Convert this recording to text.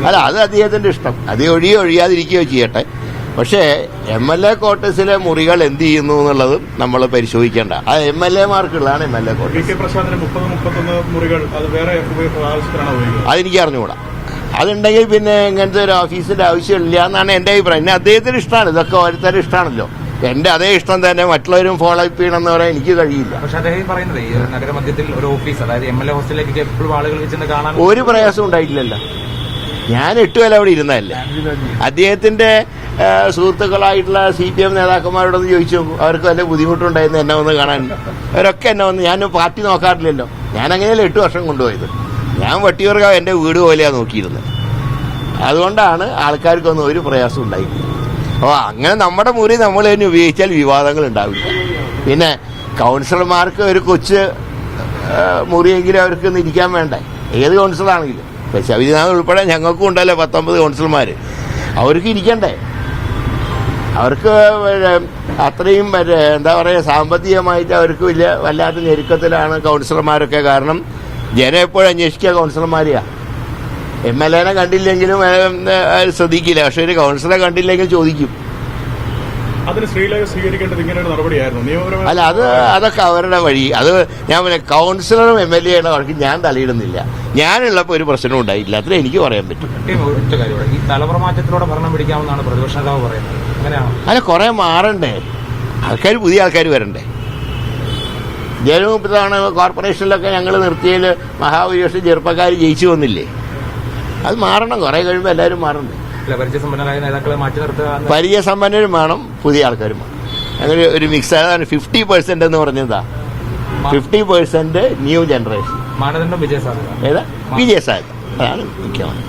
അല്ല, അത് അദ്ദേഹത്തിന്റെ ഇഷ്ടം. അത് ഒഴിയാതിരിക്കുകയോ ചെയ്യട്ടെ. പക്ഷേ MLA ക്വാർട്ടേഴ്സിലെ മുറികൾ എന്ത് ചെയ്യുന്നു എന്നുള്ളത് നമ്മൾ പരിശോധിക്കേണ്ട. അത് MLA മാർക്കുള്ളതാണ് MLA ക്വാർട്ടേഴ്സ്. അതെനിക്ക് അറിഞ്ഞുകൂടാ. അതുണ്ടെങ്കിൽ പിന്നെ ഇങ്ങനത്തെ ഒരു ഓഫീസിന്റെ ആവശ്യമില്ല എന്നാണ് എൻ്റെ അഭിപ്രായം. പിന്നെ അദ്ദേഹത്തിന് ഇഷ്ടമാണ്, ഇതൊക്കെ ഓരോരുത്തരും ഇഷ്ടമാണല്ലോ. എന്റെ അതേ ഇഷ്ടം തന്നെ മറ്റുള്ളവരും ഫോളോ അപ്പ് ചെയ്യണമെന്ന് പറയാൻ എനിക്ക് കഴിയില്ല. പക്ഷേ അദ്ദേഹം പറയുന്നത് ഈ നഗരമധ്യത്തിൽ ഒരു ഓഫീസ്, അതായത് MLA ഹോസ്റ്റലിലേക്ക് എപ്പോഴും ആളുകൾ വെച്ച് കാണാൻ ഒരു പ്രയാസം ഉണ്ടായിട്ടില്ലല്ലോ. ഞാൻ 8 കൊല്ലം അവിടെ ഇരുന്നതല്ലേ. അദ്ദേഹത്തിന്റെ സുഹൃത്തുക്കളായിട്ടുള്ള CPM നേതാക്കന്മാരോടൊന്ന് ചോദിച്ചു നോക്കും, അവർക്ക് വല്ല ബുദ്ധിമുട്ടുണ്ടായിരുന്നു എന്നെ വന്ന് കാണാൻ. അവരൊക്കെ എന്നെ വന്ന്, ഞാൻ പാർട്ടി നോക്കാറില്ലല്ലോ. ഞാൻ അങ്ങനെയല്ല 8 വർഷം കൊണ്ടുപോയത്. ഞാൻ വട്ടിയൂർക്കാവ് എൻ്റെ വീട് പോലെയാണ് നോക്കിയിരുന്നത്. അതുകൊണ്ടാണ് ആൾക്കാർക്കൊന്നും ഒരു പ്രയാസം ഉണ്ടായിട്ടില്ല. അപ്പോൾ അങ്ങനെ നമ്മുടെ മുറി നമ്മൾ തന്നെ ഉപയോഗിച്ചാൽ വിവാദങ്ങൾ ഉണ്ടാവില്ല. പിന്നെ കൗൺസിലർമാർക്ക് ഒരു കൊച്ചു മുറിയെങ്കിലും അവർക്ക് ഇരിക്കാൻ വേണ്ടേ, ഏത് കൗൺസിലറാണെങ്കിലും. പക്ഷെ ശബരിനാഥ് ഉൾപ്പെടെ ഞങ്ങൾക്കും ഉണ്ടല്ലോ 19 കൗൺസിലർമാർ. അവർക്ക് ഇരിക്കണ്ടേ? അവർക്ക് അത്രയും എന്താ പറയുക, സാമ്പത്തികമായിട്ട് അവർക്ക് വല്ലാത്ത ഞെരുക്കത്തിലാണ് കൗൺസിലർമാരൊക്കെ. കാരണം ജനം എപ്പോഴും അന്വേഷിക്കുക കൗൺസിലർമാരെയാണ്. MLA കണ്ടില്ലെങ്കിലും ശ്രദ്ധിക്കില്ല, പക്ഷെ ഒരു കൗൺസിലറെ കണ്ടില്ലെങ്കിൽ ചോദിക്കും. അല്ല, അതൊക്കെ അവരുടെ വഴി. അത് ഞാൻ കൗൺസിലറും MLA വഴക്ക് ഞാൻ തലയിടുന്നില്ല. ഞാനുള്ളപ്പോൾ ഒരു പ്രശ്നവും ഉണ്ടായിട്ടില്ല. അത്രേ എനിക്ക് പറയാൻ പറ്റും. ഈ തലമുറമാറ്റത്തിലൂടെ ഭരണം പിടിക്കാമെന്നാണ് പ്രതിപക്ഷ നേതാവ് പറയുന്നത്. അല്ല, കുറെ മാറണ്ടേ, ആൾക്കാർ, പുതിയ ആൾക്കാർ വരണ്ടേ. ജനവിപ്രതാണ് കോർപ്പറേഷനിലൊക്കെ ഞങ്ങൾ നിർത്തിയതിൽ മഹാഭൂരിപക്ഷം ചെറുപ്പക്കാർ ജയിച്ചു വന്നില്ലേ. അത് മാറണം, കുറെ കഴിയുമ്പോൾ എല്ലാവരും മാറണ്ടേ. പരിചയസമ്പന്നരും വേണം, പുതിയ ആൾക്കാരും വേണം. അങ്ങനെ ഒരു മിക്സ്. അതാണ് 50% എന്ന് പറഞ്ഞതാ. 50% ന്യൂ ജനറേഷൻ. മാനദണ്ഡം വിജയസാധ്യത. ഏതാ? വിജയസാധ്യത. അതാണ് മുഖ്യമാണ്.